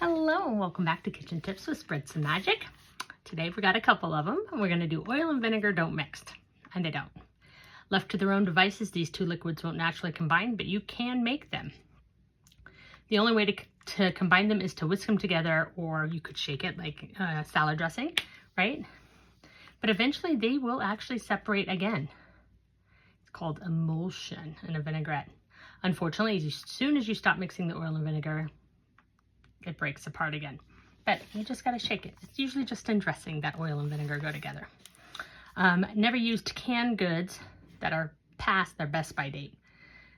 Hello and welcome back to Kitchen Tips with Spread Some Magic. Today we got a couple of them and we're going to do oil and vinegar don't mix, and they don't. Left to their own devices, these two liquids won't naturally combine, but you can make them. The only way to combine them is to whisk them together, or you could shake it like salad dressing, right? But eventually they will actually separate again. It's called emulsion in a vinaigrette. Unfortunately, as soon as you stop mixing the oil and vinegar, it breaks apart again. But you just gotta shake it. It's usually just in dressing that oil and vinegar go together. Never used canned goods that are past their best by date.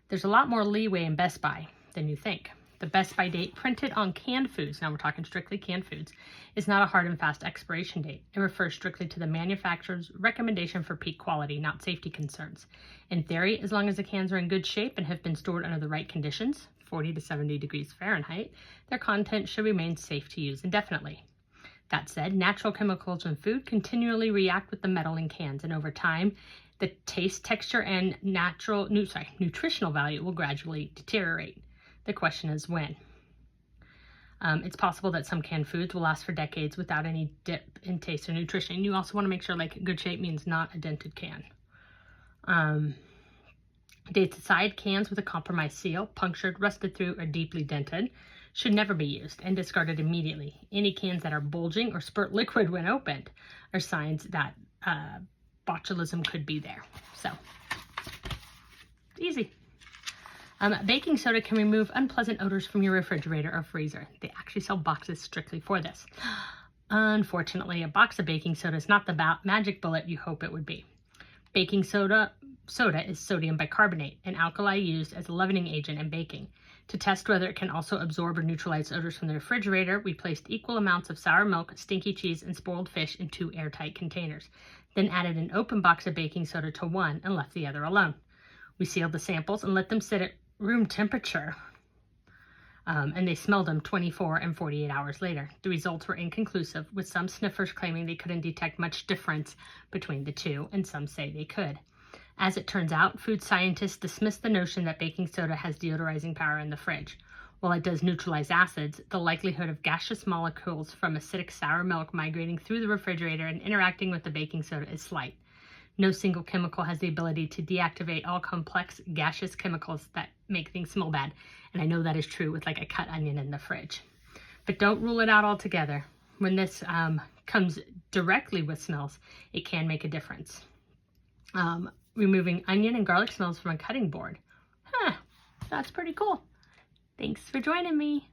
There's a lot more leeway in best by than you think. The best by date printed on canned foods, now we're talking strictly canned foods, is not a hard and fast expiration date. It refers strictly to the manufacturer's recommendation for peak quality, not safety concerns. In theory, as long as the cans are in good shape and have been stored under the right conditions, 40 to 70 degrees Fahrenheit, their content should remain safe to use indefinitely. That said, natural chemicals in food continually react with the metal in cans, and over time, the taste, texture, and nutritional value will gradually deteriorate. The question is when. It's possible that some canned foods will last for decades without any dip in taste or nutrition. You also want to make sure like good shape means not a dented can. Dates aside, cans with a compromised seal, punctured, rusted through, or deeply dented should never be used and discarded immediately. Any cans that are bulging or spurt liquid when opened are signs that botulism could be there. So, easy. Baking soda can remove unpleasant odors from your refrigerator or freezer. They actually sell boxes strictly for this. Unfortunately, a box of baking soda is not the magic bullet you hope it would be. Baking soda is sodium bicarbonate, an alkali used as a leavening agent in baking. To test whether it can also absorb or neutralize odors from the refrigerator, we placed equal amounts of sour milk, stinky cheese, and spoiled fish in 2 airtight containers, then added an open box of baking soda to one and left the other alone. We sealed the samples and let them sit at room temperature, and they smelled them 24 and 48 hours later. The results were inconclusive, with some sniffers claiming they couldn't detect much difference between the two, and some say they could. As it turns out, food scientists dismiss the notion that baking soda has deodorizing power in the fridge. While it does neutralize acids, the likelihood of gaseous molecules from acidic sour milk migrating through the refrigerator and interacting with the baking soda is slight. No single chemical has the ability to deactivate all complex gaseous chemicals that make things smell bad. And I know that is true with like a cut onion in the fridge. But don't rule it out altogether. When this comes directly with smells, it can make a difference. Removing onion and garlic smells from a cutting board. That's pretty cool. Thanks for joining me.